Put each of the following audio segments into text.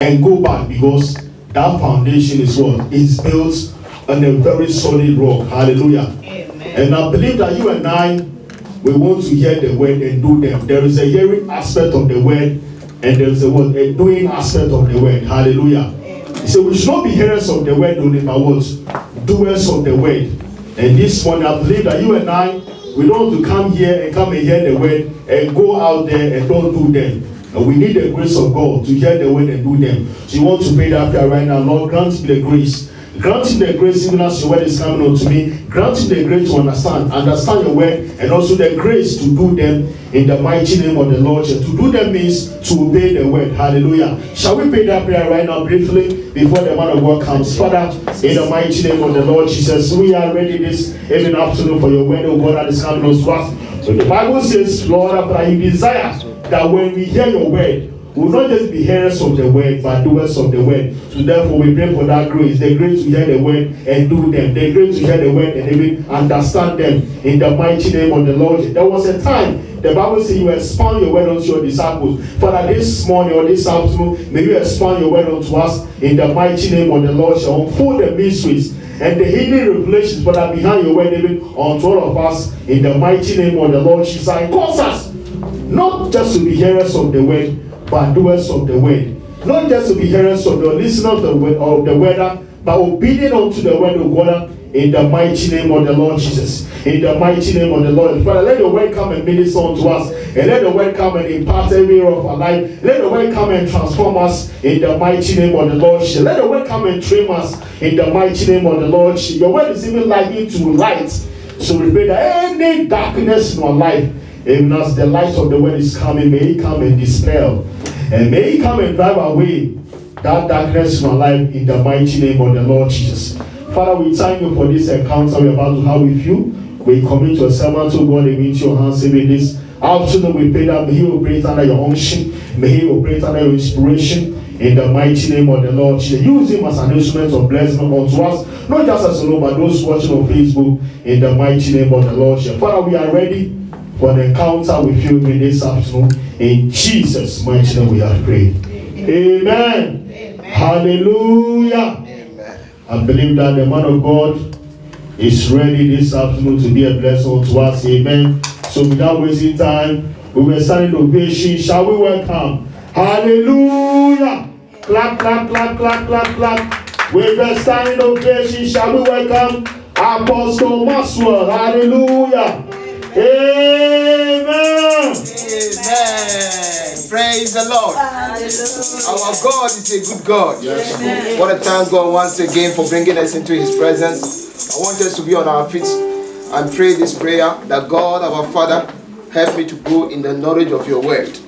and go back, because that foundation is what? Is built on a very solid rock. Hallelujah. Amen. And I believe that you and I, we want to hear the word and do them. There is a hearing aspect of the word, and there is a doing aspect of the word. Hallelujah. So we should not be hearers of the word only, but what? Doers of the word. And this morning, I believe that you and I, we don't want to come here and hear the word and go out there and don't do them. And we need the grace of God to hear the word and do them. So you want to pray that prayer right now. Lord, grant me the grace. Grant me the grace, even as your word is coming unto me. Grant me the grace to understand your word, and also the grace to do them in the mighty name of the Lord. To do them means to obey the word. Hallelujah. Shall we pray that prayer right now briefly before the man of God comes? Father, in the mighty name of the Lord Jesus, we are ready this evening afternoon for your word, oh God, that is coming unto us. So the Bible says, Lord, that you desire that when we hear your word, we will not just be hearers of the word, but doers of the word. So therefore we pray for that grace, the grace to hear the word and do them, the grace to hear the word and even understand them in the mighty name of the Lord. There was a time, the Bible says, you expound your word unto your disciples. Father, this morning or this afternoon, may you expound your word unto us in the mighty name of the Lord. Shall unfold the mysteries and the hidden revelations, Father, behind your word, even unto all of us in the mighty name of the Lord Jesus. And cause us not just to be hearers of the word, but doers of the word. Not just to be hearers of the listeners of the word, but obedient unto the word of God in the mighty name of the Lord Jesus. In the mighty name of the Lord. Father, let the word come and minister unto us, and let the word come and impart every area of our life. Let the word come and transform us in the mighty name of the Lord Jesus. Let the word come and trim us in the mighty name of the Lord Jesus. Your word is even like into light. So we pray that any darkness in our life, even as the light of the word is coming, may it come and dispel. And may it come and drive away that darkness in our life in the mighty name of the Lord Jesus. Father, we thank you for this encounter we're about to have with you. We commit your servant to God and into your hands even this afternoon. We pray that may he operate under your unction. May he operate under your inspiration in the mighty name of the Lord Jesus. Use him as an instrument of blessing unto us, not just as alone, but those watching on Facebook in the mighty name of the Lord Jesus. Father, we are ready for an encounter with you this afternoon. In Jesus' mighty name we have prayed. Amen. Amen. Hallelujah. Amen. I believe that the man of God is ready this afternoon to be a blessing to us. Amen. So without wasting time, we will start in ovation. Shall we welcome? Hallelujah. Clap, clap, clap, clap, clap, clap. We will stand in ovation. Shall we welcome Apostle Maxwell? Hallelujah. Amen. Amen. Praise the Lord. Hallelujah. Our God is a good God. Yes. I want to thank God once again for bringing us into His presence. I want us to be on our feet and pray this prayer that God, our Father, help me to grow in the knowledge of your word.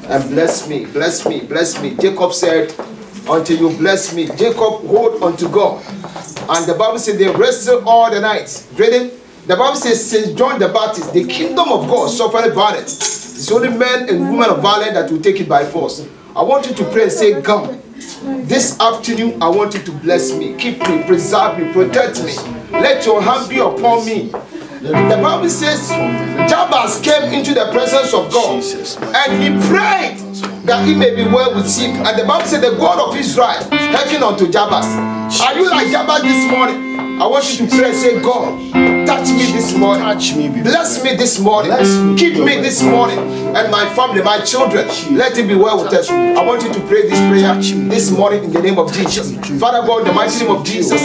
And bless me, bless me, bless me. Jacob said, until you bless me. Jacob hold unto God. And the Bible said they wrestled all the night. Brethren, the Bible says, since John the Baptist, the kingdom of God suffered violence. It's only men and women of violence that will take it by force. I want you to pray and say, God, this afternoon, I want you to bless me, keep me, preserve me, protect me. Let your hand be upon me. The Bible says, Jabez came into the presence of God and he prayed that he may be well with him. And the Bible said, the God of Israel hearkened unto Jabez. Are you like Jabez this morning? I want you to pray and say, God, touch me this morning. Bless me this morning. Keep me this morning. And my family, my children, let it be well with us. I want you to pray this prayer this morning in the name of Jesus. Father God, in the mighty name of Jesus,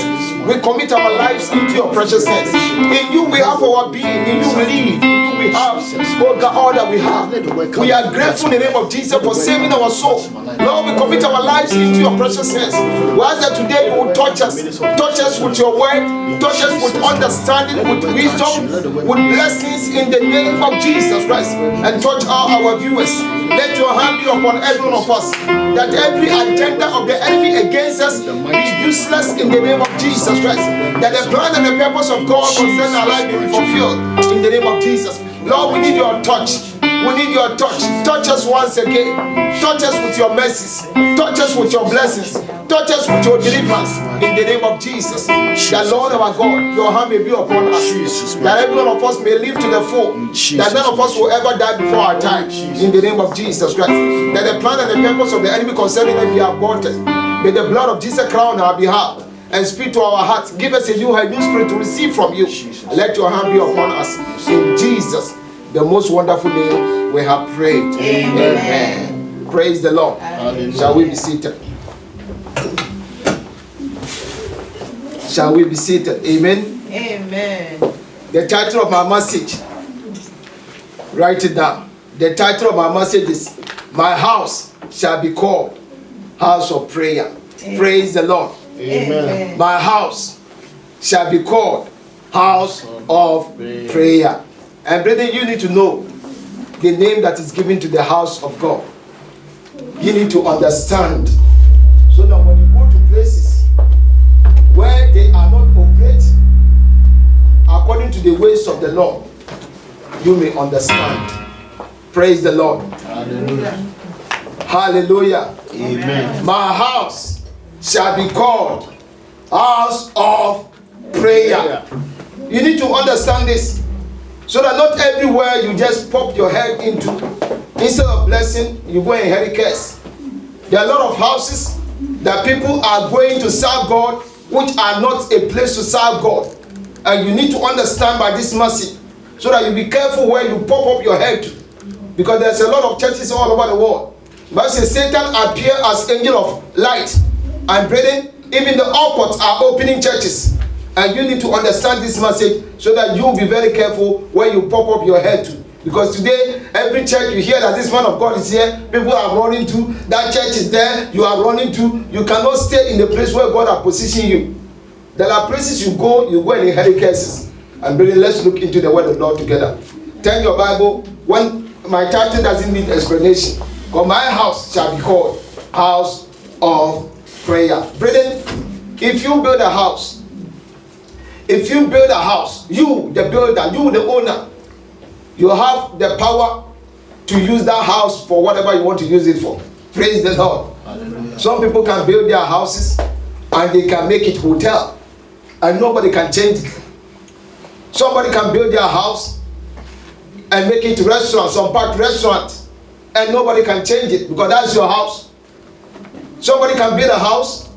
we commit our lives into your precious hands. In you we have our being. In you we live. In you we have, oh God, all that we have. We are grateful in the name of Jesus for saving our soul. Lord, we commit our lives into your precious hands. We ask that today you will touch us. Touch us with your word. Touch us with understanding, with wisdom, with blessings in the name of Jesus Christ. And touch all our viewers. Let your hand be upon every one of us. That every agenda of the enemy against us be useless in the name of Jesus Christ. That the plan and the purpose of God concerning our life be fulfilled in the name of Jesus. Lord, we need your touch. We need your touch. Touch us once again. Touch us with your mercies. Touch us with your blessings. Touch us with your deliverance. In the name of Jesus. That Lord our God, your hand may be upon us. That every one of us may live to the full. That none of us will ever die before our time. In the name of Jesus Christ. That the plan and the purpose of the enemy concerning them be aborted. May the blood of Jesus crown our behalf and speak to our hearts. Give us a new spirit to receive from you. Let your hand be upon us. In Jesus, the most wonderful name, we have prayed. Amen. Praise the Lord. Hallelujah. Shall we be seated? Shall we be seated? Amen. Amen. The title of my message, write it down. The title of my message is My House Shall Be Called House of Prayer. Amen. Praise the Lord. Amen. My house shall be called House of Prayer. And brethren, you need to know the name that is given to the house of God. You need to understand, so that when you go to places where they are not operating according to the ways of the Lord, you may understand. Praise the Lord. Hallelujah. Hallelujah. Amen. My house shall be called House of Prayer. You need to understand this, so that not everywhere you just pop your head into, instead of blessing, you go and inherit curse. There are a lot of houses that people are going to serve God, which are not a place to serve God. And you need to understand by this mercy, so that you be careful where you pop up your head to. Because there's a lot of churches all over the world. But since Satan appears as angel of light, and brethren, even the occults are opening churches. And you need to understand this message, so that you will be very careful where you pop up your head to. Because today, every church you hear that this man of God is here, people are running to, that church is there, you are running to. You cannot stay in the place where God has positioned you. There are places you go and inherit curses. And brethren, let's look into the word of God together. Turn your Bible. When my title doesn't need explanation. For my house shall be called House of Prayer. Brethren, if you build a house, you, the builder, you, the owner, you have the power to use that house for whatever you want to use it for. Praise the Lord. Hallelujah. Some people can build their houses and they can make it hotel, and nobody can change it. Somebody can build their house and make it restaurant, some part restaurant, and nobody can change it, because that's your house. Somebody can build a house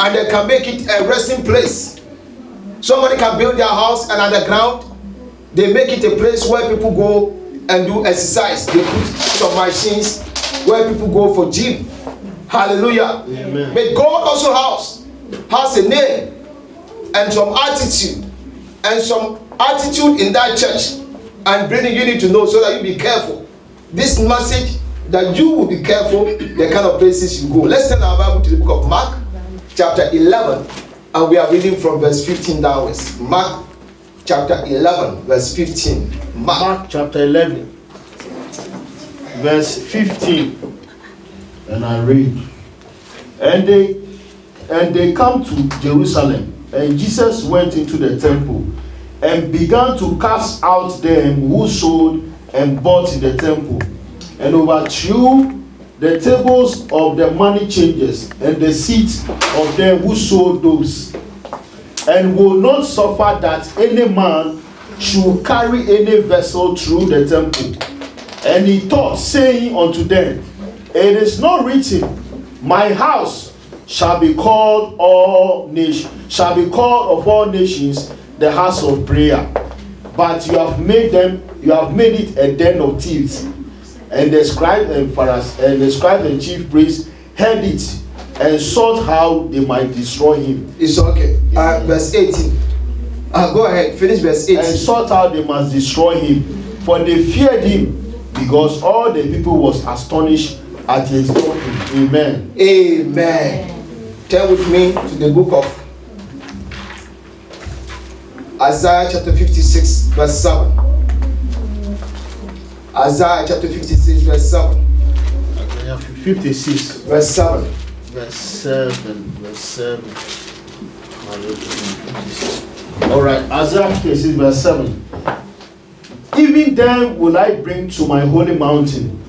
and they can make it a resting place. Somebody can build their house and underground they make it a place where people go and do exercise. They put some machines where people go for gym. Hallelujah. Amen. But God also has a name and some attitude in that church. And brethren, you need to know, so that you be careful. This message, that you will be careful the kind of places you go. Let's turn our Bible to the book of Mark, chapter 11, and we are reading from verse 15 downwards. Mark, chapter 11, verse 15. Mark chapter 11, verse 15. And I read. And they come to Jerusalem, and Jesus went into the temple and began to cast out them who sold and bought in the temple, and overthrew the tables of the money changers and the seats of them who sold doves, and will not suffer that any man should carry any vessel through the temple. And he taught, saying unto them, it is not written, my house shall be called of all nations the house of prayer, but you have made it a den of thieves. And the scribes and chief priests heard it and sought how they might destroy him. It's okay. Verse 18. Go ahead, finish verse 18. And sought how they must destroy him, for they feared him, because all the people was astonished at his doctrine. Amen. Amen. Turn with me to the book of Isaiah chapter 56, verse 7. Isaiah chapter 56, verse 7. Isaiah 56, verse 7. Verse 7. Verse 7. All right, Isaiah 56, verse 7. Even them will I bring to my holy mountain,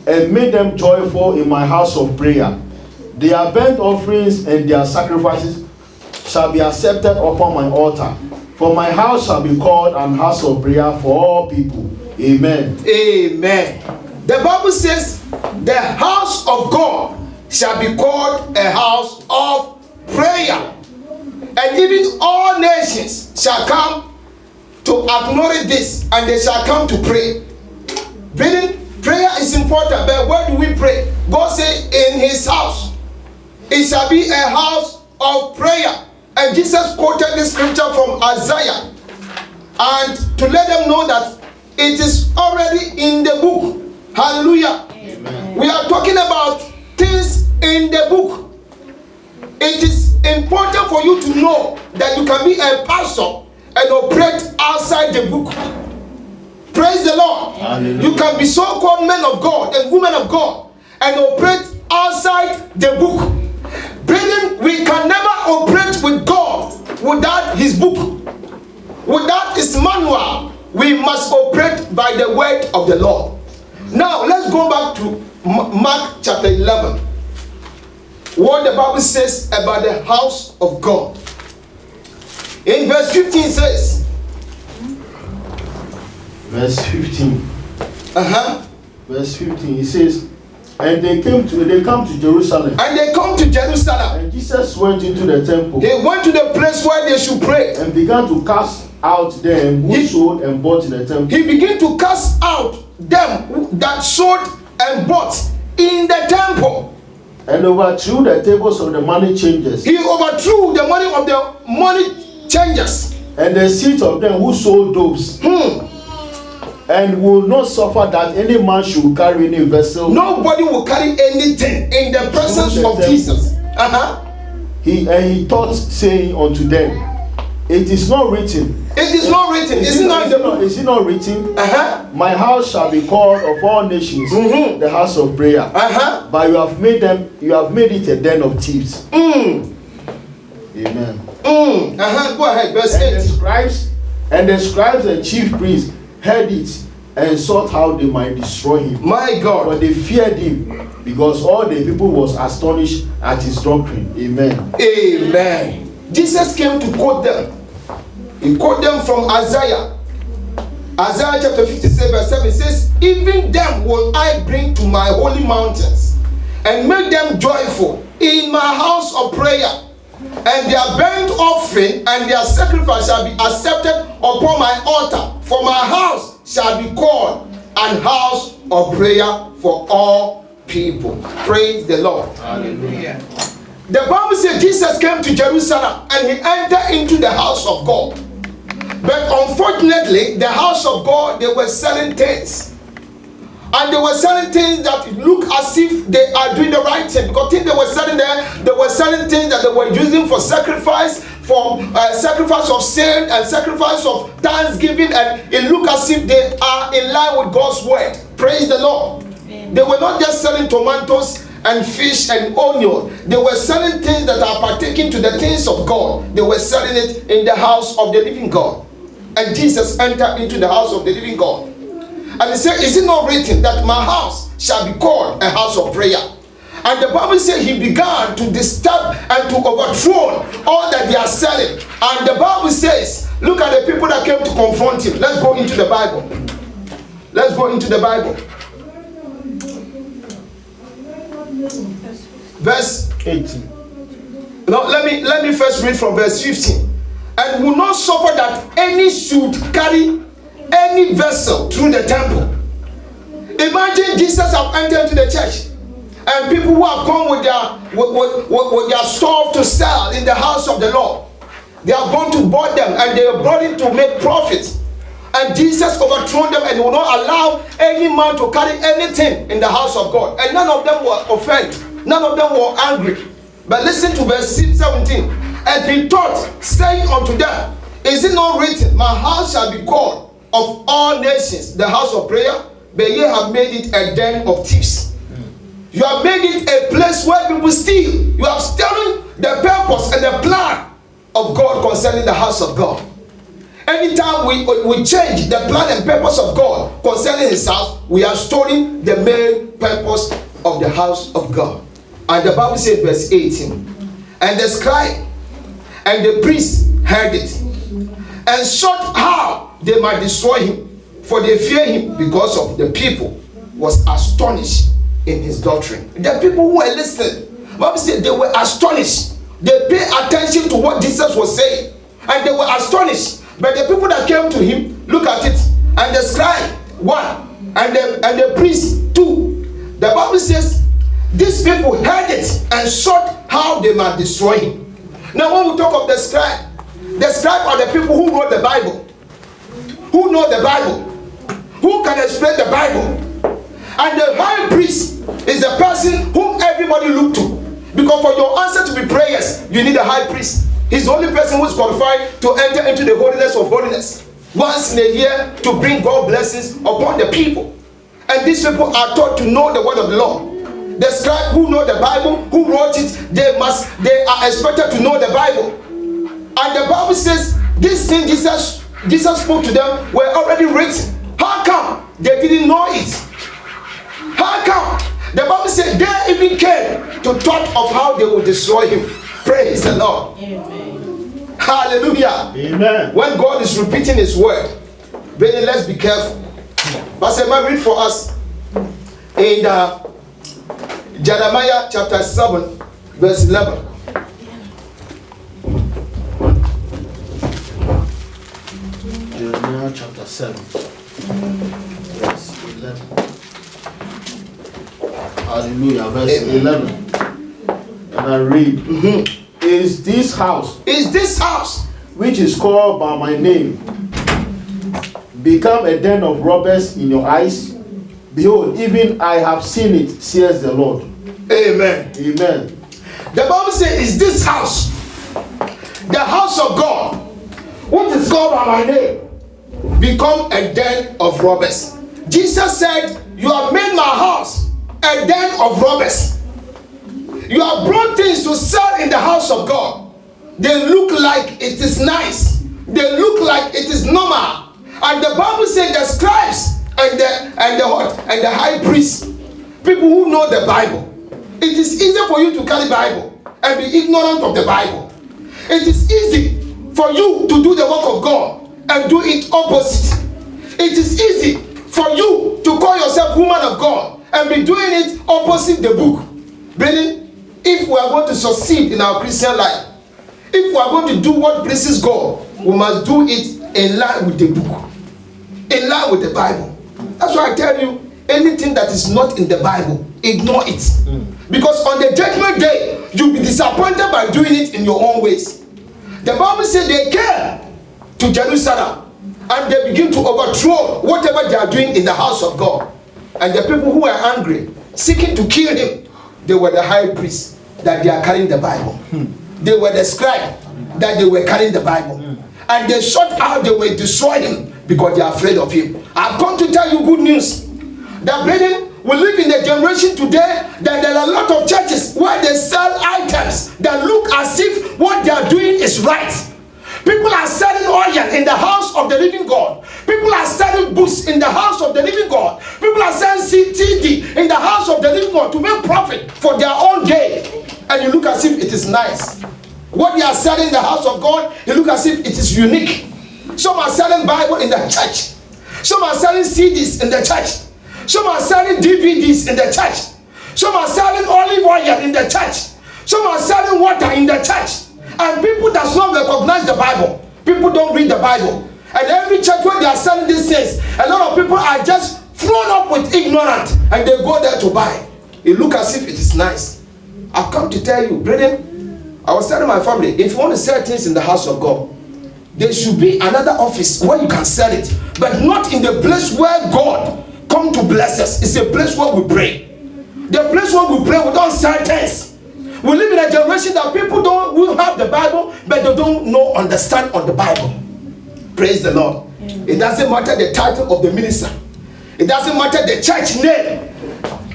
and make them joyful in my house of prayer. Their burnt offerings and their sacrifices shall be accepted upon my altar. For my house shall be called an house of prayer for all people. Amen. Amen. The Bible says the house of God shall be called a house of prayer. And even all nations shall come to acknowledge this, and they shall come to pray. Meaning, prayer is important, but where do we pray? God said in his house, it shall be a house of prayer. And Jesus quoted this scripture from Isaiah, and to let them know that it is already in the book. Hallelujah. Amen. We are talking about things in the book. It is important for you to know that you can be a pastor and operate outside the book. Praise the Lord. Hallelujah. You can be so-called men of God and women of God and operate outside the book. Brethren, we can never operate with God without his book, without his manual. We must operate by the word of the Lord. Now, let's go back to Mark chapter 11. What the Bible says about the house of God. In verse 15 says, verse 15. Verse 15, it says, and they come to Jerusalem. And they come to Jerusalem. And Jesus went into the temple. They went to the place where they should pray. And began to cast out them who sold and bought in the temple. He began to cast out them that sold and bought in the temple. And overthrew the tables of the money changers. He overthrew the money of the money changers. And the seats of them who sold doves. And will not suffer that any man should carry any vessel. Nobody will carry anything in the presence of Jesus. He taught, saying unto them, it is not written. It is not written. Is it not written? My house shall be called of all nations the house of prayer. But you have made it a den of thieves. Amen. Go ahead, verse 8. And the scribes and chief priests heard it and sought how they might destroy him. My God. For they feared him, because all the people was astonished at his doctrine. Amen. Amen. Jesus came to quote them. He quoted them from Isaiah. Isaiah chapter 57 verse 7 says, even them will I bring to my holy mountains and make them joyful in my house of prayer. And their burnt offering and their sacrifice shall be accepted upon my altar. For my house shall be called an house of prayer for all people. Praise the Lord. Hallelujah. The Bible says Jesus came to Jerusalem and he entered into the house of God. But unfortunately, the house of God, they were selling things. And they were selling things that look as if they are doing the right thing. Because things they were selling there, they were selling things that they were using for sacrifice, for sacrifice of sin and sacrifice of thanksgiving. And it looked as if they are in line with God's word. Praise the Lord. Amen. They were not just selling tomatoes and fish and onion. They were selling things that are partaking to the things of God. They were selling it in the house of the living God. And Jesus entered into the house of the living God. And he said, is it not written that my house shall be called a house of prayer? And the Bible says he began to disturb and to overthrow all that they are selling. And the Bible says, look at the people that came to confront him. Let's go into the Bible. Let's go into the Bible. Verse 18. No, let me first read from verse 15. And will not suffer that any should carry any vessel through the temple. Imagine Jesus have entered into the church, and people who have come with their stuff to sell in the house of the Lord, they are going to board them, and they are brought in to make profit. And Jesus overthrew them and will not allow any man to carry anything in the house of God. And none of them were offended. None of them were angry. But listen to verse 17. And he taught, saying unto them, is it not written, my house shall be called of all nations the house of prayer? But ye have made it a den of thieves. You have made it a place where people steal. You have stolen the purpose and the plan of God concerning the house of God. anytime we change the plan and purpose of God concerning his house, we are storing the main purpose of the house of God. And the Bible says, verse 18, and the scribe and the priest heard it, and sought how they might destroy him, for they fear him, because of the people was astonished in his doctrine. The people who were listening, the Bible said they were astonished. They paid attention to what Jesus was saying, and they were astonished. But the people that came to him, look at it, and the scribe, one, and the priest, two. The Bible says these people heard it and sought how they might destroy him. Now when we talk of the scribe are the people who wrote the Bible, who know the Bible, who can explain the Bible. And the high priest is the person whom everybody look to. Because for your answer to be prayers, you need a high priest. He's the only person who is qualified to enter into the holiness of holiness once in a year to bring God blessings upon the people. And these people are taught to know the word of the Lord. The scribe who know the Bible, who wrote it, they are expected to know the Bible. And the Bible says these things Jesus spoke to them were already written. How come they didn't know it? How come? The Bible said they even came to thought of how they would destroy him. Praise the Lord. Amen. Hallelujah. Amen. When God is repeating his word, really, let's be careful. Pastor Man, read for us in Jeremiah chapter 7, verse 11. Jeremiah chapter 7, verse 11. Hallelujah, verse 11. And I read, Is this house, which is called by my name, become a den of robbers in your eyes? Behold, even I have seen it, says the Lord. Amen. Amen. The Bible says, is this house, the house of God, which is called by my name, become a den of robbers? Jesus said, you have made my house a den of robbers. You have brought things to sell in the house of God. They look like it is nice. They look like it is normal. And the Bible said the scribes and the high priests, people who know the Bible, it is easy for you to carry Bible and be ignorant of the Bible. It is easy for you to do the work of God and do it opposite. It is easy for you to call yourself woman of God and be doing it opposite the book. Brethren, if we are going to succeed in our Christian life, if we are going to do what pleases God, we must do it in line with the book, in line with the Bible. That's why I tell you, anything that is not in the Bible, ignore it. Because on the judgment day, you'll be disappointed by doing it in your own ways. The Bible said they came to Jerusalem and they begin to overthrow whatever they are doing in the house of God. And the people who were angry, seeking to kill him, they were the high priests that they are carrying the Bible. They were the scribe that they were carrying the Bible. And they sought out they were destroy him because they are afraid of him. I've come to tell you good news. That brethren, we live in a generation today that there are a lot of churches where they sell items that look as if what they are doing is right. People are selling oil in the house of the living God. People are selling books in the house of the living God. People are selling CTD in the house of the living God to make profit for their own gain. And you look as if it is nice. What they are selling in the house of God, you look as if it is unique. Some are selling Bible in the church. Some are selling CDs in the church. Some are selling DVDs in the church. Some are selling olive oil in the church. Some are selling water in the church. And people does not recognize the Bible. People don't read the Bible. And every church where they are selling these things, a lot of people are just thrown up with ignorance and they go there to buy. It look as if it is nice. I've come to tell you, brethren, I was telling my family, if you want to sell things in the house of God, there should be another office where you can sell it, but not in the place where God come to bless us. It's a place where we pray. The place where we pray, we don't sell things. We live in a generation that people will have the Bible, but they don't understand on the Bible. Praise the Lord. It doesn't matter the title of the minister. It doesn't matter the church name.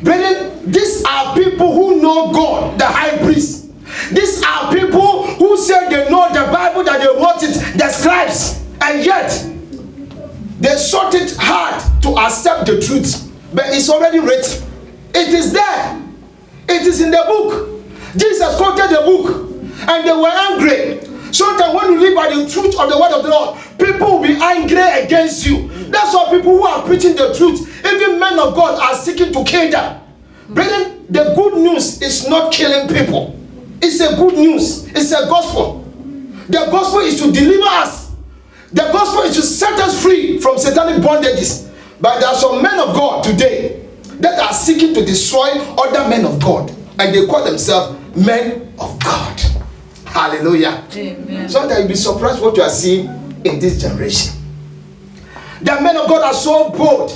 Brethren, these are people who know God, the high priest. These are people who say they know the Bible, that they wrote it, the scribes. And yet, accept the truth, but it's already written. It is there. It is in the book. Jesus quoted the book, and they were angry. So that when you live by the truth of the word of the Lord, people will be angry against you. That's why people who are preaching the truth, even men of God, are seeking to kill them. Brethren, the good news is not killing people. It's a good news. It's a gospel. The gospel is to deliver us. The gospel is to set us free from satanic bondages. But there are some men of God today that are seeking to destroy other men of God, and they call themselves men of God. Hallelujah. Amen. Sometimes you'll be surprised what you are seeing in this generation. The men of God are so bold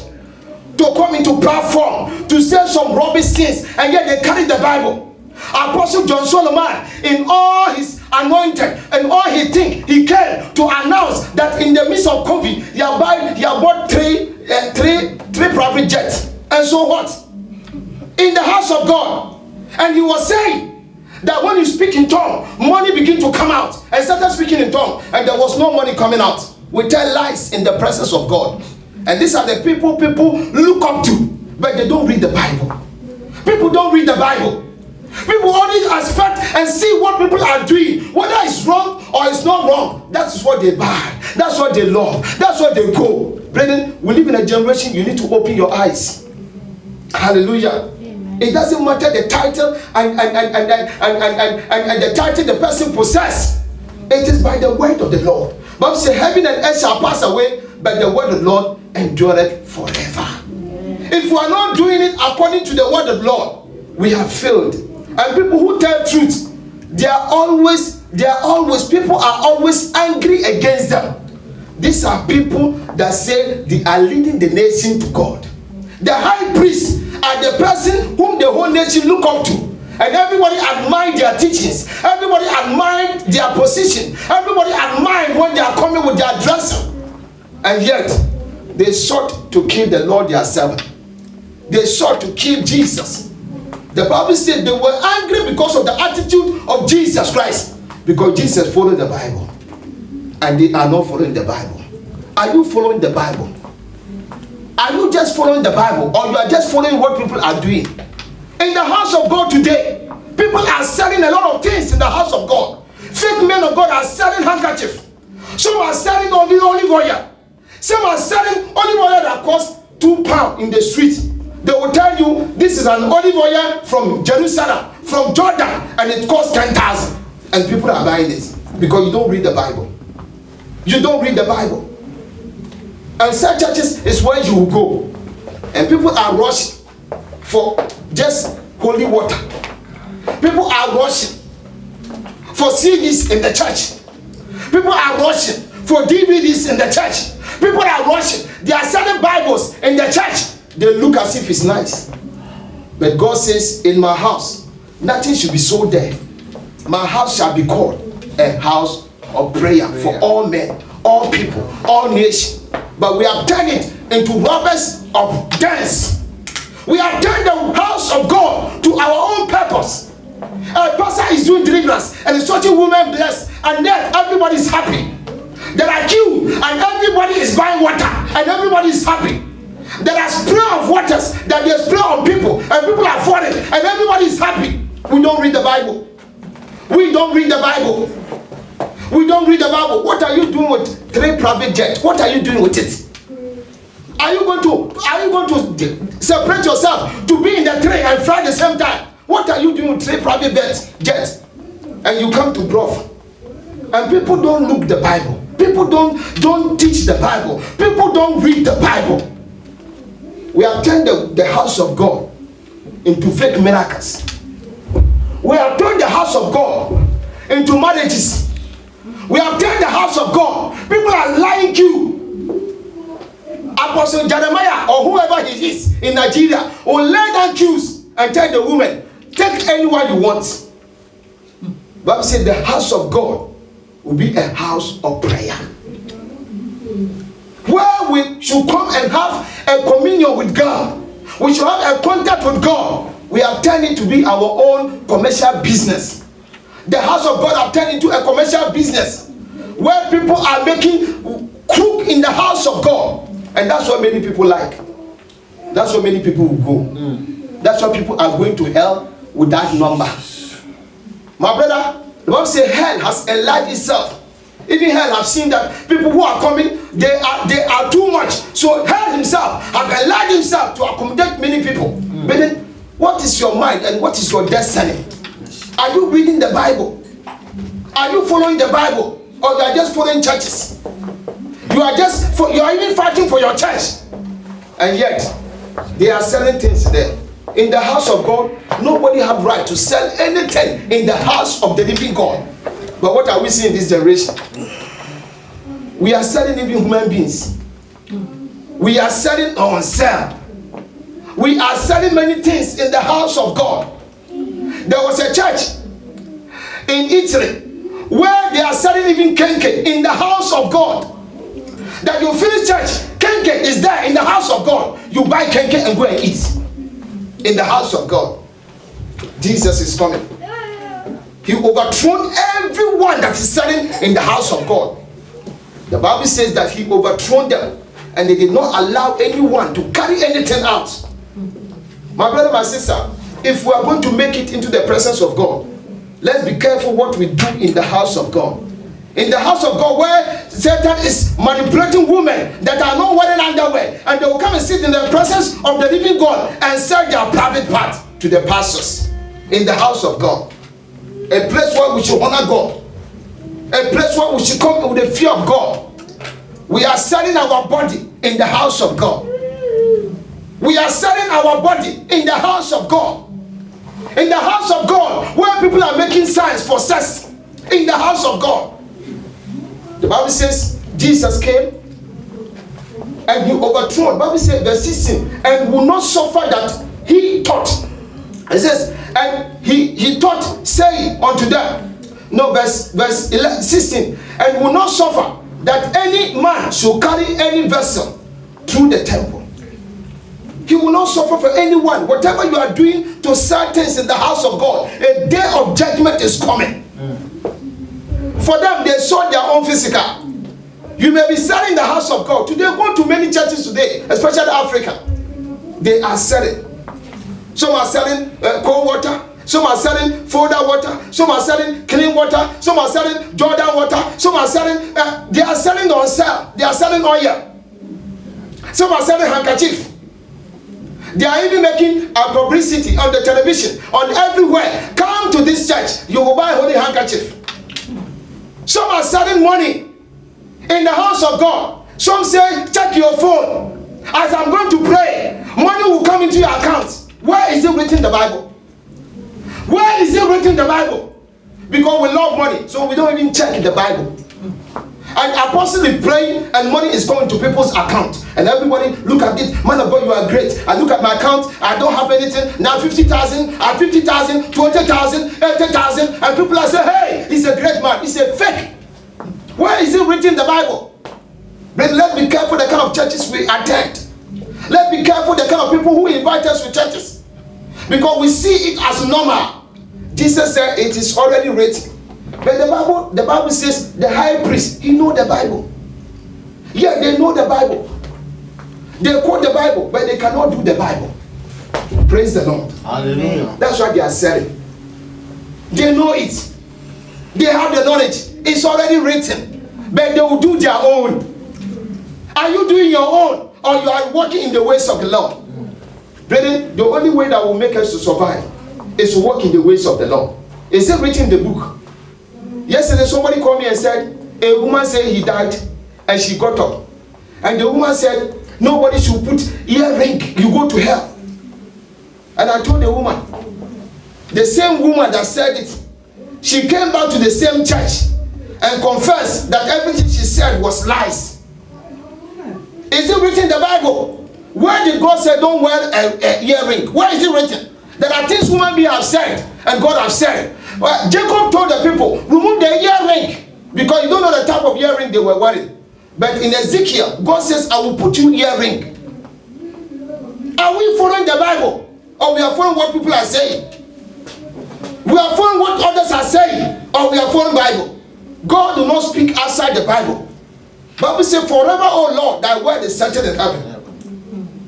to come into platform to say some rubbish things, and yet they carry the Bible. Apostle John Solomon, in all his anointing and all he think, he came to announce that in the midst of COVID, he had bought three private jets. And so what? In the house of God. And he was saying that when you speak in tongue, money begin to come out. And started speaking in tongue, and there was no money coming out. We tell lies in the presence of God. And these are the people look up to, but they don't read the Bible. People don't read the Bible. People only expect and see what people are doing, whether it's wrong or it's not wrong. That's what they buy. That's what they love. That's what they go. Brethren, we live in a generation, you need to open your eyes. Hallelujah. Amen. It doesn't matter the title and the title the person possesses. It is by the word of the Lord. Bible says, heaven and earth shall pass away, but the word of the Lord endureth forever. Amen. If we are not doing it according to the word of the Lord, we have failed. And people who tell truth, people are always angry against them. These are people that say they are leading the nation to God. The high priests are the person whom the whole nation look up to. And everybody admire their teachings. Everybody admire their position. Everybody admire when they are coming with their dressing. And yet, they sought to kill the Lord their servant. They sought to kill Jesus. The Bible said they were angry because of the attitude of Jesus Christ. Because Jesus followed the Bible. And they are not following the Bible. Are you following the Bible? Are you just following the Bible, or you are just following what people are doing? In the house of God today, people are selling a lot of things in the house of God. Fake men of God are selling handkerchiefs. Some are selling olive oil. Some are selling olive oil that costs £2 in the street. They will tell you this is an olive oil from Jerusalem, from Jordan, and it costs 10,000. And people are buying it because you don't read the Bible. You don't read the Bible. And such churches is where you will go. And people are rushing for just holy water. People are rushing for CDs in the church. People are rushing for DVDs in the church. People are rushing. They are selling Bibles in the church. They look as if it's nice. But God says, in my house, nothing should be sold there. My house shall be called a house of prayer for all men, all people, all nations. But we have turned it into robbers of dens. We have turned the house of God to our own purpose. A pastor is doing deliverance and is touching women blessed, and then everybody is happy. There are queue and everybody is buying water and everybody is happy. There are spray of waters that they spray on people and people are falling and everybody is happy. We don't read the Bible. We don't read the Bible. We don't read the Bible. What are you doing with 3 private jets? What are you doing with it? Are you going to separate yourself to be in the 3 and fly at the same time? What are you doing with 3 private jets? And you come to bluff. And people don't look the Bible. People don't teach the Bible. People don't read the Bible. We have turned the house of God into fake miracles. We have turned the house of God into marriages. We have turned the house of God. People are lying to you. Apostle Jeremiah or whoever he is in Nigeria will lay down queues and tell the woman, take anyone you want. Bible said the house of God will be a house of prayer, where we should come and have a communion with God. We should have a contact with God. We have turned it to be our own commercial business. The house of God have turned into a commercial business where people are making crook in the house of God. And that's what many people like. That's why many people will go. That's why people are going to hell with that number. My brother, the Bible says hell has enlarged itself. Even hell have seen that people who are coming, they are too much. So hell himself have enlarged himself to accommodate many people. But then, what is your mind and what is your destiny? Are you reading the Bible? Are you following the Bible? Or you are just following churches? You are even fighting for your church. And yet, they are selling things there. In the house of God, nobody have right to sell anything in the house of the living God. But what are we seeing in this generation? We are selling even human beings. We are selling ourselves. We are selling many things in the house of God. There was a church in Italy where they are selling even kenke in the house of God. That you finish church, kenke is there in the house of God. You buy kenke and go and eat in the house of God. Jesus is coming. He overthrown everyone that is selling in the house of God. The Bible says that he overthrown them and they did not allow anyone to carry anything out. My brother, my sister, if we are going to make it into the presence of God, let's be careful what we do in the house of God. In the house of God, where Satan is manipulating women that are not wearing underwear, and they will come and sit in the presence of the living God and sell their private part to the pastors. In the house of God, a place where we should honor God, a place where we should come with the fear of God. We are selling our body in the house of God. We are selling our body in the house of God. In the house of God, where people are making signs for sex. In the house of God. The Bible says Jesus came and he overthrew. The Bible says verse 16, and will not suffer that he taught. It says, and he taught, saying unto them, no, verse 16, and will not suffer that any man should carry any vessel through the temple. He will not suffer for anyone. Whatever you are doing to sell things in the house of God, a day of judgment is coming. For them, they sold their own physical. You may be selling the house of God. Today, go to many churches today, especially Africa. They are selling. Some are selling cold water. Some are selling Folder water. Some are selling clean water. Some are selling Jordan water. Some are selling, they are selling on sale. They are selling oil. Some are selling handkerchief. They are even making a publicity on the television, on everywhere. Come to this church, you will buy holy handkerchief. Some are selling money in the house of God. Some say, check your phone. As I'm going to pray, money will come into your account. Where is it written in the Bible? Where is it written in the Bible? Because we love money, so we don't even check the Bible. And apostle is praying and money is coming to people's account. And everybody, look at it. Man of God, you are great. I look at my account. I don't have anything. Now 50,000, 50,000, 20,000, 80,000. And people are saying, hey, he's a great man. He's a fake. Where is it written in the Bible? But let's be careful the kind of churches we attend. Let's be careful the kind of people who invite us to churches. Because we see it as normal. Jesus said it is already written. But the Bible says the high priest, he know the Bible. Yeah, they know the Bible. They quote the Bible, but they cannot do the Bible. Praise the Lord. Hallelujah. That's what they are selling. They know it. They have the knowledge. It's already written. But they will do their own. Are you doing your own? Or you are walking in the ways of the Lord? Brethren, the only way that will make us to survive is to walk in the ways of the Lord. Is it written in the book? Yesterday somebody called me and said, a woman said he died and she got up. And the woman said, nobody should put earring, you go to hell. And I told the woman, the same woman that said it, she came back to the same church and confessed that everything she said was lies. Is it written in the Bible? Where did God say don't wear an earring? Where is it written? There are things human beings have said and God have said. Jacob told the people, remove the earring, because you don't know the type of earring they were wearing. But in Ezekiel, God says, I will put you earring. Are we following the Bible? Or we are following what people are saying? We are following what others are saying, or we are following the Bible? God do not speak outside the Bible. Bible says, forever, O Lord, thy word is settled in heaven.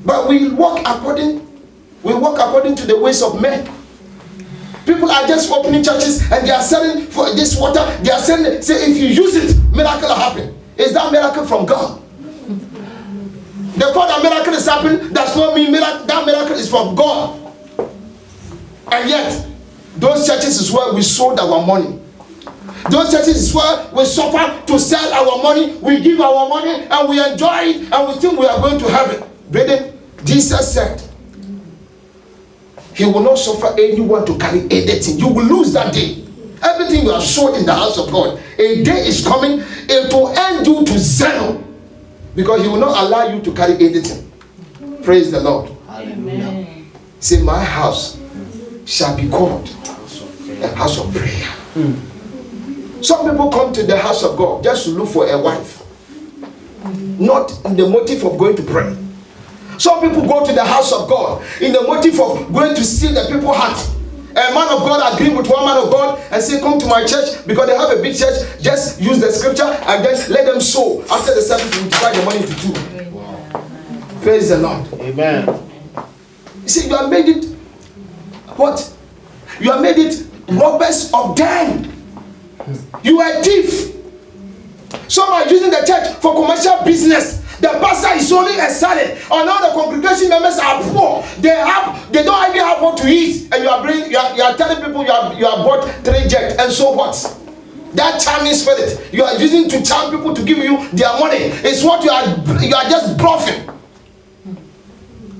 But we walk according to the ways of men. People are just opening churches and they are selling for this water. They are selling, say if you use it, miracle will happen. Is that miracle from God? The fact that miracle is happening does not mean that miracle is from God. And yet, those churches is where we sold our money. Those churches is where we suffer to sell our money. We give our money and we enjoy it and we think we are going to heaven. Brethren, Jesus said, He will not suffer anyone to carry anything. You will lose that day. Everything you have sold in the house of God, a day is coming, it will end you to zero. Because He will not allow you to carry anything. Praise the Lord. Hallelujah. Say, my house shall be called a house of prayer. Some people come to the house of God just to look for a wife, not in the motive of going to pray. Some people go to the house of God in the motive of going to steal the people's heart. A man of God agreed with one man of God and say, come to my church because they have a big church. Just use the scripture and just let them sow. After the service, we divide the money into two. Wow. Praise the Lord. Amen. You see, you have made it what? You have made it robbers of den. You are a thief. Some are using the church for commercial business. The pastor is only a servant. Or now the congregation members are poor. They don't even have what to eat. And you are telling people you have bought 3 jets. And so what? That charming spirit you are using to charm people to give you their money. It's what you are just bluffing.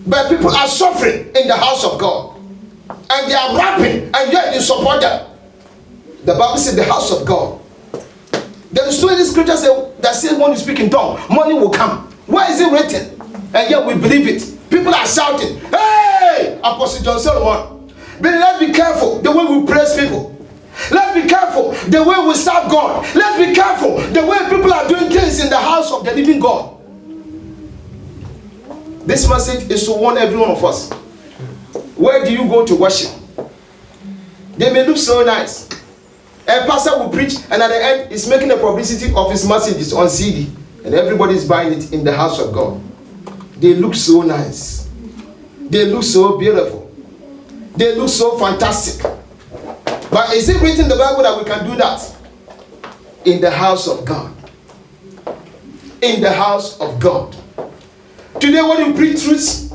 But people are suffering in the house of God. And they are rapping. And yet you support them. The Bible says the house of God. There is no any scripture that says when you speak in tongue, money will come. Where is it written? And yet we believe it. People are shouting, hey! Apostle John Solomon. But let's be careful the way we praise people. Let's be careful the way we serve God. Let's be careful the way people are doing things in the house of the living God. This message is to warn every one of us. Where do you go to worship? They may look so nice. A pastor will preach and at the end he's making a publicity of his messages on CD and everybody is buying it in the house of God. They look so nice. They look so beautiful. They look so fantastic. But is it written in the Bible that we can do that? In the house of God. In the house of God. Today when you preach truths,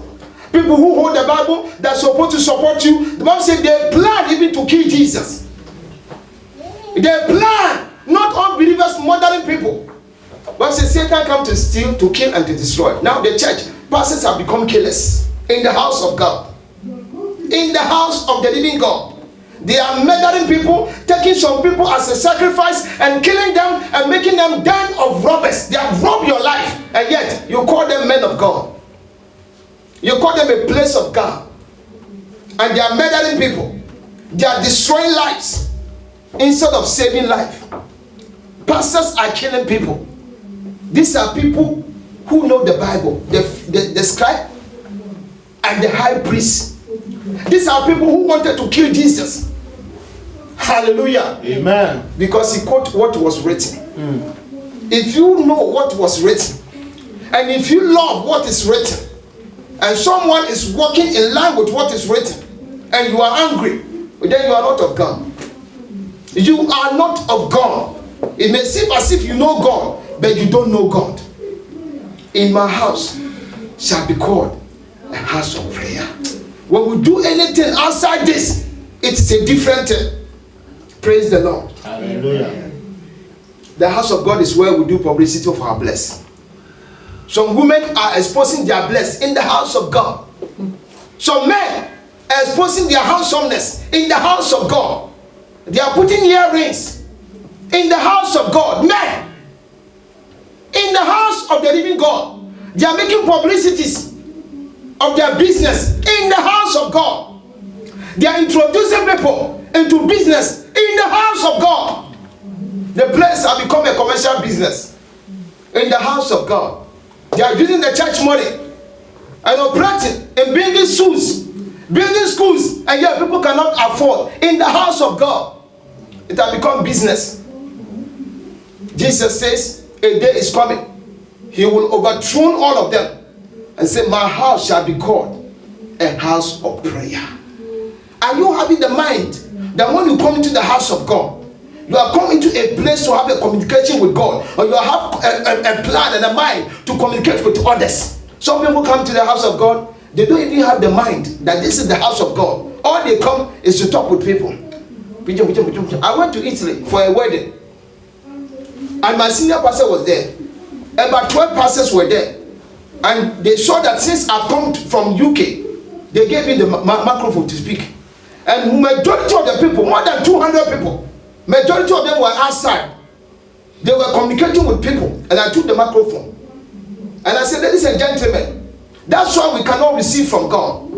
people who hold the Bible that's supposed to support you, the Bible says they plan even to kill Jesus. They plan, not unbelievers murdering people. But say Satan come to steal, to kill, and to destroy. Now the church, pastors have become killers in the house of God. In the house of the living God. They are murdering people, taking some people as a sacrifice and killing them and making them den of robbers. They have robbed your life and yet you call them men of God. You call them a place of God. And they are murdering people. They are destroying lives instead of saving life. Pastors are killing people. These are people who know the Bible, the scribe and the high priest. These are people who wanted to kill Jesus. Hallelujah. Amen. Because he quote what was written. If you know what was written, and if you love what is written, and someone is walking in line with what is written, and you are angry, then you are not of God. You are not of God. It may seem as if you know God, but you don't know God. In my house shall be called a house of prayer. When we do anything outside this, it is a different thing. Praise the Lord. Hallelujah. The house of God is where we do publicity of our blessing. Some women are exposing their bless in the house of God. Some men are exposing their handsomeness in the house of God. They are putting earrings in the house of God. Men, in the house of the living God, they are making publicities of their business in the house of God. They are introducing people into business in the house of God. The place has become a commercial business in the house of God. They are using the church money and operating and building schools, and yet people cannot afford in the house of God. It has become business. Jesus says a day is coming. He will overthrow all of them. and say, my house shall be called a house of prayer. Are you having the mind that when you come into the house of God, you are coming to a place to have a communication with God, or you have a plan and a mind to communicate with others? Some people come to the house of God, they don't even have the mind that this is the house of God. All they come is to talk with people. I went to Italy for a wedding, and my senior pastor was there. About 12 pastors were there, and they saw that since I've come from UK, they gave me the microphone to speak. And majority of the people, more than 200 people, majority of them were outside. They were communicating with people, and I took the microphone. And I said, ladies and gentlemen, that's why we cannot receive from God.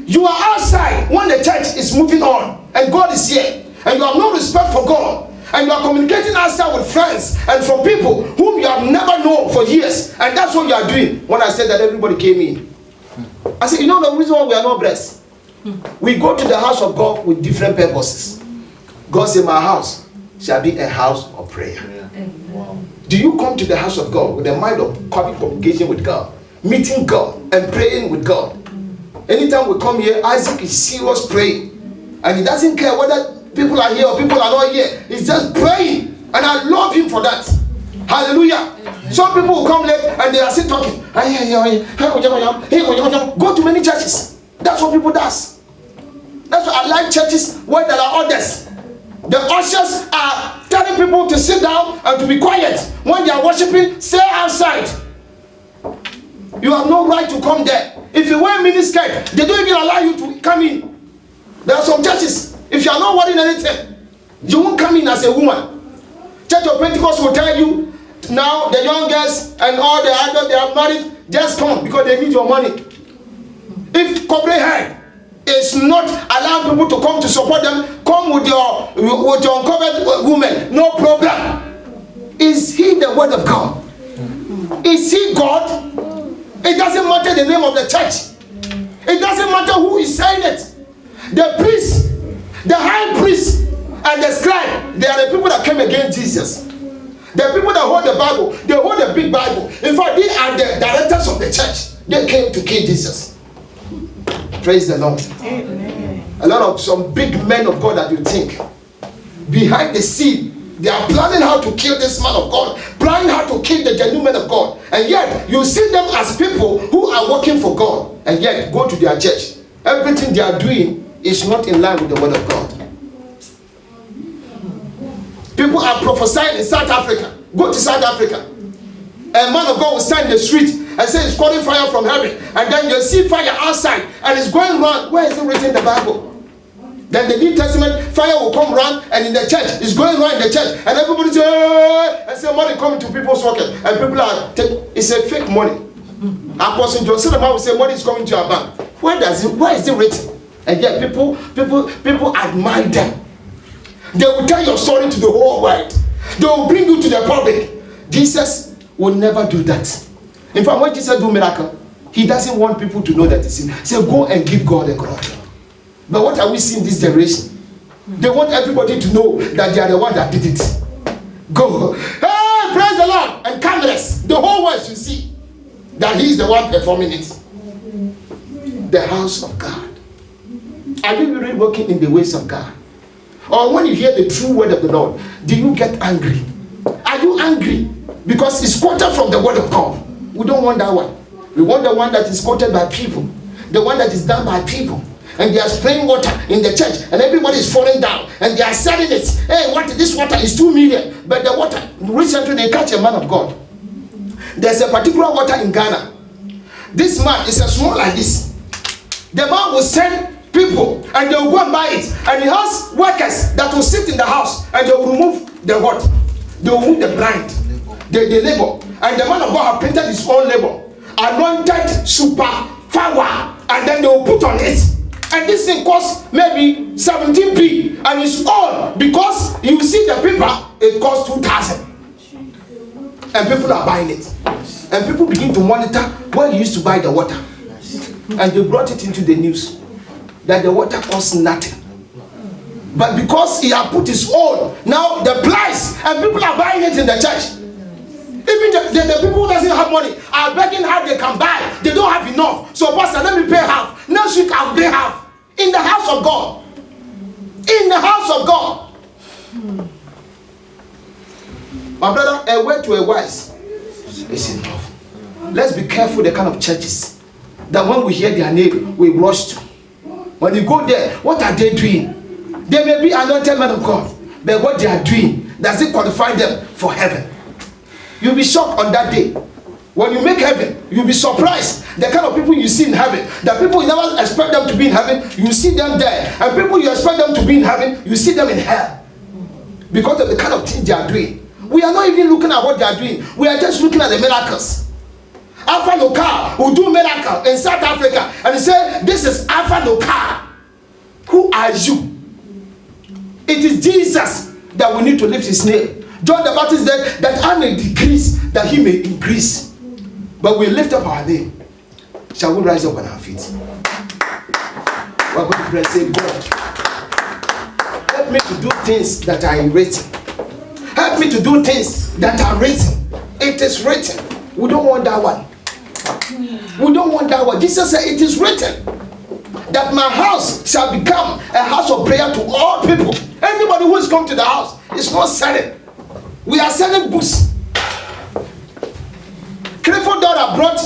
You are outside when the church is moving on, and God is here, and you have no respect for God, and you are communicating outside with friends and from people whom you have never known for years, and that's what you are doing. When I said that, everybody came in. I said, you know the reason why we are not blessed? We go to the house of God with different purposes. God said, my house shall be a house of prayer. Wow. Do you come to the house of God with a mind of having communication with God, meeting God and praying with God? Anytime we come here, Isaac is serious praying, and he doesn't care whether people are here or people are not here. He's just praying, and I love him for that. Hallelujah. Some people will come late and they are still talking. Go to many churches. That's what people does. That's why I like churches where there are others. The ushers are telling people to sit down and to be quiet. When they are worshiping, stay outside. You have no right to come there. If you wear miniskirt, they don't even allow you to come in. There are some churches, if you are not wearing anything, you won't come in as a woman. Church of Pentecost will tell you, now the young girls and all the adults, they are married, just come because they need your money. If corporate head is not allowing people to come to support them, come with your uncovered women, no problem. Is he the word of God? Is he God? It doesn't matter the name of the church. It doesn't matter who is saying it. The priest, the high priest, and the scribe, they are the people that came against Jesus. The people that hold the Bible, they hold the big Bible. In fact, they are the directors of the church. They came to kill Jesus. Praise the Lord. Amen. A lot of some big men of God that you think, behind the scene, they are planning how to kill this man of God, planning how to kill the genuine man of God. And yet, you see them as people who are working for God, and yet go to their church. Everything they are doing is not in line with the word of God. People are prophesying in South Africa. Go to South Africa. A man of God will stand in the street and say he's calling fire from heaven. And then you see fire outside and it's going round. Where is it written in the Bible? Then the New Testament, fire will come round, and in the church, it's going round in the church. And everybody say, hey! And say money coming to people's pocket. And people are, it's a fake money. Apostle John Solomon will say money is coming to your bank. Where is it written? And yet people admire them. They will tell your story to the whole world. They will bring you to the public. Jesus will never do that. In fact, when Jesus do miracle, he doesn't want people to know that it's him. He said, go and give God a glory. But what are we seeing this generation? They want everybody to know that they are the one that did it. Go. Hey, praise the Lord. And cameras. The whole world should see that he is the one performing it. The house of God. Are you really working in the ways of God? Or when you hear the true word of the Lord, do you get angry? Are you angry? Because it's quoted from the word of God. We don't want that one. We want the one that is quoted by people. The one that is done by people. And they are spraying water in the church. And everybody is falling down. And they are selling it. Hey, this water is 2 million. But the water, recently they catch a man of God. There's a particular water in Ghana. This man is a small like this. The man will send people and they will go and buy it, and he has workers that will sit in the house and they will remove the what? They will remove the blind, the labor, and the man of God have painted his own labor, anointed super power, and then they will put on it, and this thing costs maybe 17p, and it's all because you see the paper, it costs 2,000, and people are buying it, and people begin to monitor where you used to buy the water, and they brought it into the news that the water costs nothing. But because he had put his own, now the price, and people are buying it in the church. Even the people who doesn't have money are begging how they can buy. They don't have enough. So pastor, let me pay half. Next week I'll pay half. In the house of God. In the house of God. My brother, a word to a wise is enough. Let's be careful the kind of churches that when we hear their name, we rush to. When you go there, what are they doing? They may be anointed men of God, but what they are doing, does it qualify them for heaven? You'll be shocked on that day. When you make heaven, you'll be surprised. The kind of people you see in heaven, the people you never expect them to be in heaven, you see them there. And people you expect them to be in heaven, you see them in hell. Because of the kind of things they are doing. We are not even looking at what they are doing. We are just looking at the miracles. Alpha Lokar will do miracle in South Africa. And he said, this is Alpha Lokar. Who are you? It is Jesus that we need to lift his name. John the Baptist said that I may decrease, that he may increase. But we lift up our name. Shall we rise up on our feet? We're going to pray and say, God, help me to do things that are written. Help me to do things that are written. It is written. We don't want that one. We don't want that one. Jesus said it is written that my house shall become a house of prayer to all people. Anybody who is come to the house is not selling. We are selling books. Clifford Daughter brought,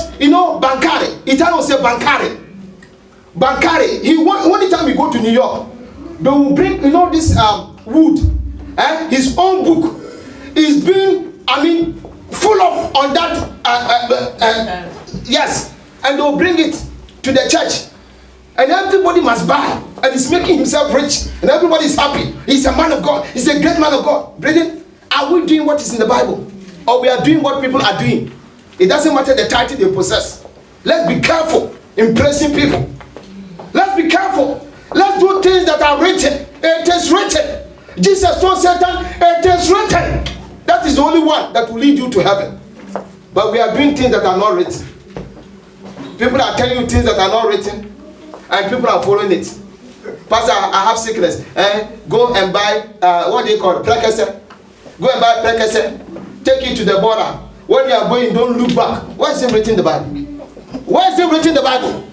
Bankari. Italian say Bankari. Bankari. One time we go to New York, they will bring, this wood. His own book is being, full of on that. Yes. And they will bring it to the church. And everybody must buy. And he's making himself rich. And everybody is happy. He's a man of God. He's a great man of God. Brethren, are we doing what is in the Bible? Or we are doing what people are doing? It doesn't matter the title they possess. Let's be careful impressing people. Let's be careful. Let's do things that are written. It is written. Jesus told Satan, it is written. That is the only one that will lead you to heaven. But we are doing things that are not written. People are telling you things that are not written, and people are following it. Pastor, I have sickness. Go and buy, what do you call it? Prekese. Go and buy Prekese. Take it to the border. When you are going, don't look back. Where is it written in the Bible? Where is it written in the Bible?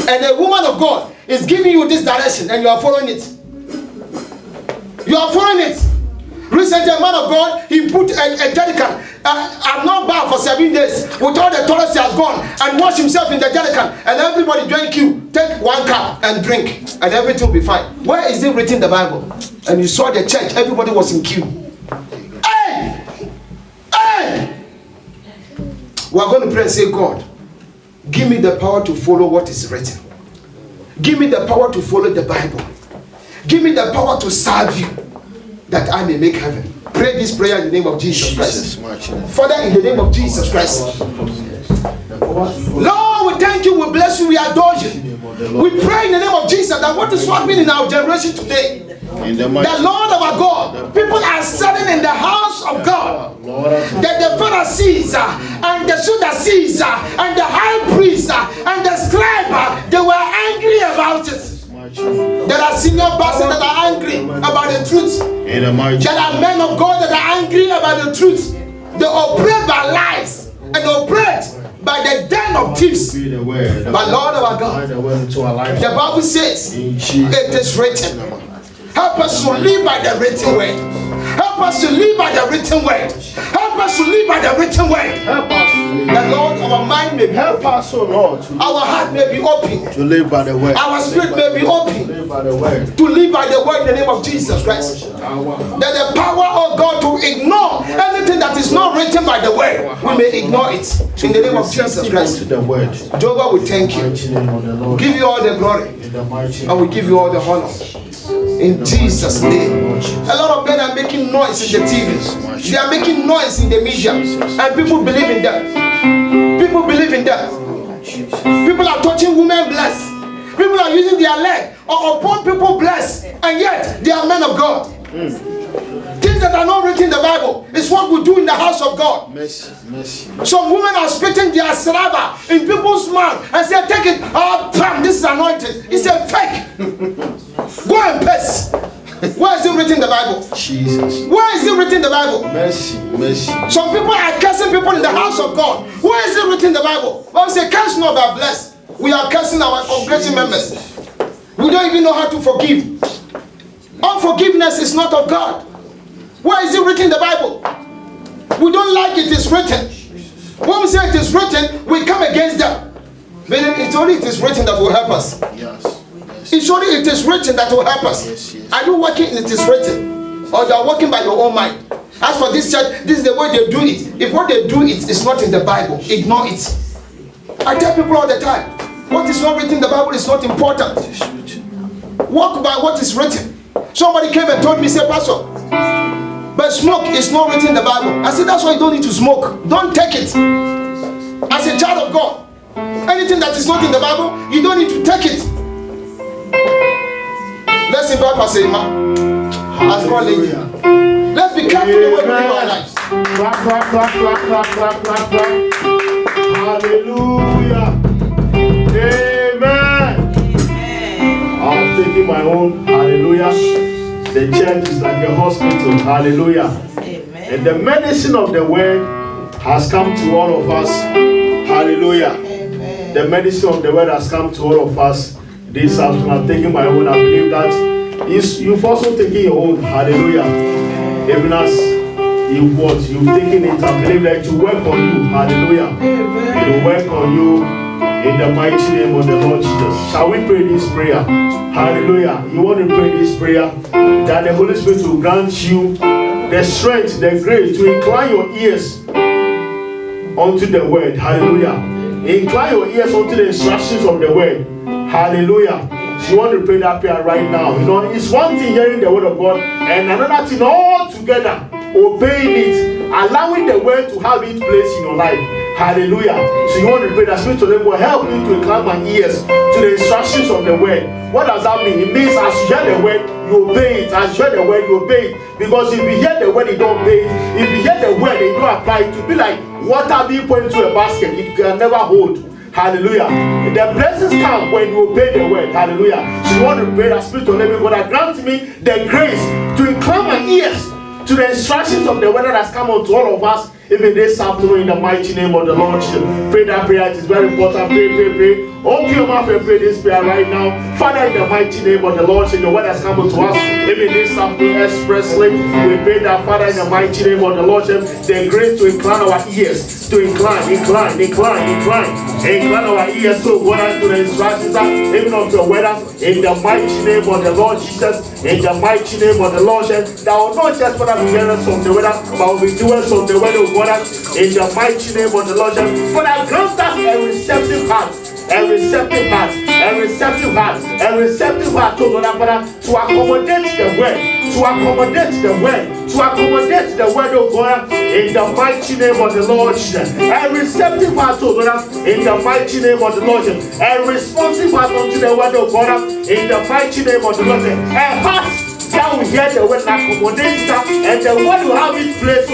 And a woman of God is giving you this direction, and you are following it. You are following it. Recently, a man of God, he put a jerrycan. I'm not bad for 7 days. With all the toilets he has gone and washed himself in the jerrycan. And everybody drank you. Take 1 cup and drink. And everything will be fine. Where is it written in the Bible? And you saw the church. Everybody was in queue. Hey! Hey! We are going to pray and say, God, give me the power to follow what is written. Give me the power to follow the Bible. Give me the power to serve you, that I may make heaven. Pray this prayer in the name of Jesus Christ. Father, in the name of Jesus Christ. Lord, we thank you, we bless you, we adore you. We pray in the name of Jesus that what is happening in our generation today, the Lord of our God, people are selling in the house of God. That the Pharisees and the Sadducees and the high priests and the scribes, they were angry about it. There are senior pastors that are angry about the truth. There are men of God that are angry about the truth. They operate by lies and operate by the den of thieves. But Lord of our God, the Bible says it is written. Help us to live by the written word. Help us to live by the written word. Help us to live by the written word. Help us. The Lord, our mind may be help us, oh Lord. Our heart may be open to live by the word. Our spirit may be open to live by the word. To live by the word in the name of Jesus Christ. That the power of God to ignore anything that is not written by the word, we may ignore it in the name of Jesus Christ. Jehovah, we thank you. Give you all the glory, and we give you all the honor. In Jesus' name. A lot of men are making noise in the TV. They are making noise in the media. And people believe in them. People believe in them. People are touching women blessed. People are using their leg or upon people blessed. And yet they are men of God. Things that are not written in the Bible is what we do in the house of God. Some women are spitting their saliva in people's mouth and say, take it, bam, this is anointed. It's a fake. Go and pass. Where is it written in the Bible? Jesus. Where is it written in the Bible? Mercy, mercy. Some people are cursing people in the house of God. Where is it written in the Bible? Bible says, curse not, but bless. We are cursing our congregation members. We don't even know how to forgive. Unforgiveness is not of God. Where is it written in the Bible? We don't like it is written. When we say it is written, we come against them. Meaning it's only it is written that will help us. Yes. It's only it is written that will help us. Yes, yes. Are you working in it is written? Or you are working by your own mind? As for this church, this is the way they do it. If what they do it is not in the Bible, ignore it. I tell people all the time, what is not written in the Bible is not important. Walk by what is written. Somebody came and told me, say, Pastor, but smoke is not written in the Bible. I said, that's why you don't need to smoke. Don't take it. As a child of God, anything that is not in the Bible, you don't need to take it. Let's invite Pastor Emma. Let's be careful the way we live our lives. Clap, clap, clap, clap, clap, clap, clap, clap. Hallelujah. Amen. I'm taking my own. Hallelujah. The church is like a hospital. Hallelujah. Amen. And the medicine of the word has come to all of us. Hallelujah. Amen. The medicine of the word has come to all of us. This afternoon, I'm taking my own. I believe that you've also taken your own. Hallelujah. Even as you've taken it, I believe that it will work on you. Hallelujah. It will work on you in the mighty name of the Lord Jesus. Shall we pray this prayer? Hallelujah. You want to pray this prayer that the Holy Spirit will grant you the strength, the grace to incline your ears unto the word. Hallelujah. Incline your ears unto the instructions of the word. Hallelujah. So you want to pray that prayer right now. You know, it's one thing hearing the word of God, and another thing all together, obeying it, allowing the word to have its place in your life. Hallelujah. So you want to pray that Spirit of the Lord will help me to incline my ears to the instructions of the word. What does that mean? It means as you hear the word, you obey it. As you hear the word, you obey it. Because if you hear the word, you don't obey it. If you hear the word and you don't apply it, it will be like water being put into a basket. It can never hold. Hallelujah. The blessings come when you obey the word. Hallelujah. So you want to pray that Spirit of the living God that grant me the grace to incline my ears to the instructions of the word that has come unto all of us, even this afternoon, in the mighty name of the Lord Jesus. Pray that prayer. It is very important. Pray, pray, pray. Open your mouth and pray this prayer right now. Father, in the mighty name of the Lord Jesus, the word has come unto us, even this afternoon expressly. We pray that, Father, in the mighty name of the Lord Jesus, the grace to incline our ears, to incline our ears to God to the instructions, even of the word, in the mighty name of the Lord Jesus, in the mighty name of the Lord Jesus, that will not just for the hearers of the word, but will be doers of the word of God, in the mighty name of the Lord Jesus. For I grant us a receptive heart. A receptive heart, a receptive heart, a receptive heart to accommodate the word, to accommodate the word, to accommodate the word of God in the mighty name of the Lord Jesus. A receptive heart to God in the mighty name of the Lord Jesus. A responsive heart unto the word of God in the mighty name of the Lord Jesus. A heart that will hear the word accommodate and the word will have its place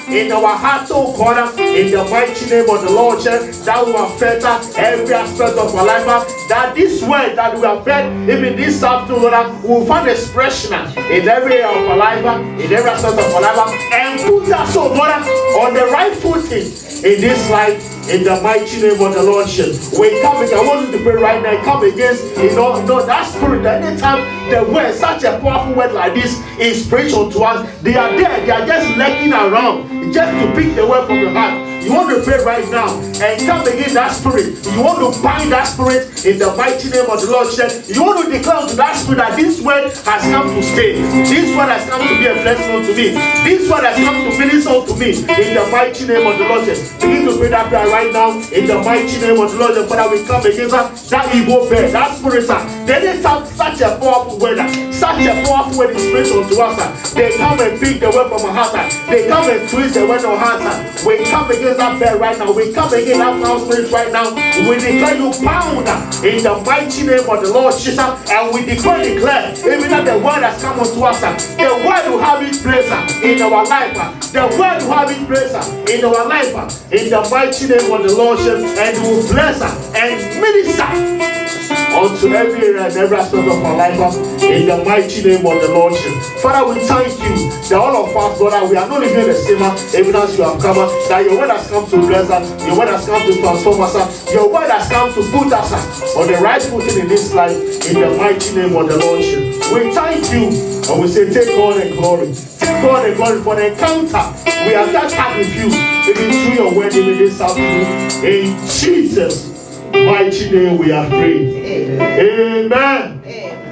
in our hearts, oh God, in the mighty name of the Lord Jesus, that will affect every aspect of our life, that this word that we have heard, even this afternoon, will find expression in every area of our life, in every aspect of our life, and put us, oh God, on the right footing in this life, in the mighty name of the Lord Jesus. We come against, I want you to pray right now, come against, that spirit, that anytime the word, such a powerful word like this is preached unto us, they are there, they are just lurking around, just to pick the word from your heart. You want to pray right now and come against that spirit. You want to bind that spirit in the mighty name of the Lord Jesus. You want to declare to that spirit that this word has come to stay. This word has come to be a blessing unto me. This word has come to minister unto me in the mighty name of the Lord Jesus. Begin to pray that prayer right now in the mighty name of the Lord Jesus. Father, we come against that evil bear, that spirit. They didn't have such a powerful word, such a powerful word is preached unto us. They come and pick the word from our heart. They come and twist the word of our heart. We come against that bear right now. We come against that foul spirit right now. We declare you bound in the mighty name of the Lord Jesus, and we declare even that the word has come unto us. The word will have its place in our life. The word will have its place in our life in the mighty name of the Lord Jesus, and will bless and minister unto every area and every aspect of our life in the mighty name of the Lord Jesus. Father, we thank you that all of us, brother, we are not living the same even as you have come, that your word has come to bless us, your word has come to transform us, your word has come to put us on the right footing in this life in the mighty name of the Lord Jesus. We thank you and we say take all the glory. Take all the glory for the encounter we have just had with you, even through your word, even this afternoon. In Jesus' mighty name we are praying. Amen.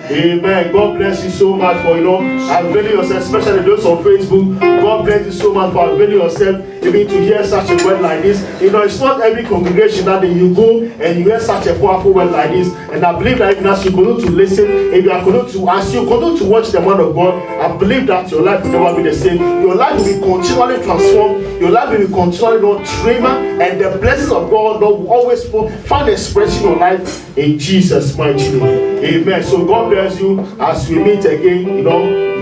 Amen. God bless you so much for availing yourself, especially those on Facebook. God bless you so much for availing yourself even to hear such a word like this. It's not every congregation that you go and you hear such a powerful word like this. And I believe that even as you continue to listen, if you are going to, as you continue to watch the man of God, I believe that your life will never be the same. Your life will be continually transformed. Your life will be continually trained, and the blessings of God will always find expression in your life in Jesus' mighty name. Amen. So God bless you as we meet again,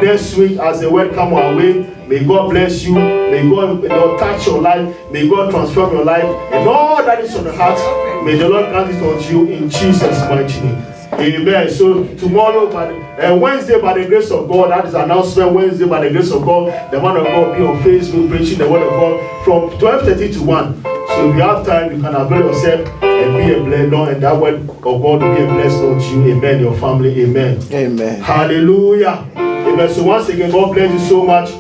next week as the word come our way. May God bless you. May God touch your life. May God transform your life. And all that is on the heart, may the Lord grant it unto you in Jesus' mighty name. Amen. So tomorrow, Wednesday, by the grace of God, that is announcement. Wednesday, by the grace of God, the man of God will be on Facebook preaching the word of God from 12:30 to 1. So if you have time, you can avail yourself and be a blessing, and that word of God will be a blessing unto you. Amen. Your family. Amen. Amen. Hallelujah. Amen. So once again, God bless you so much.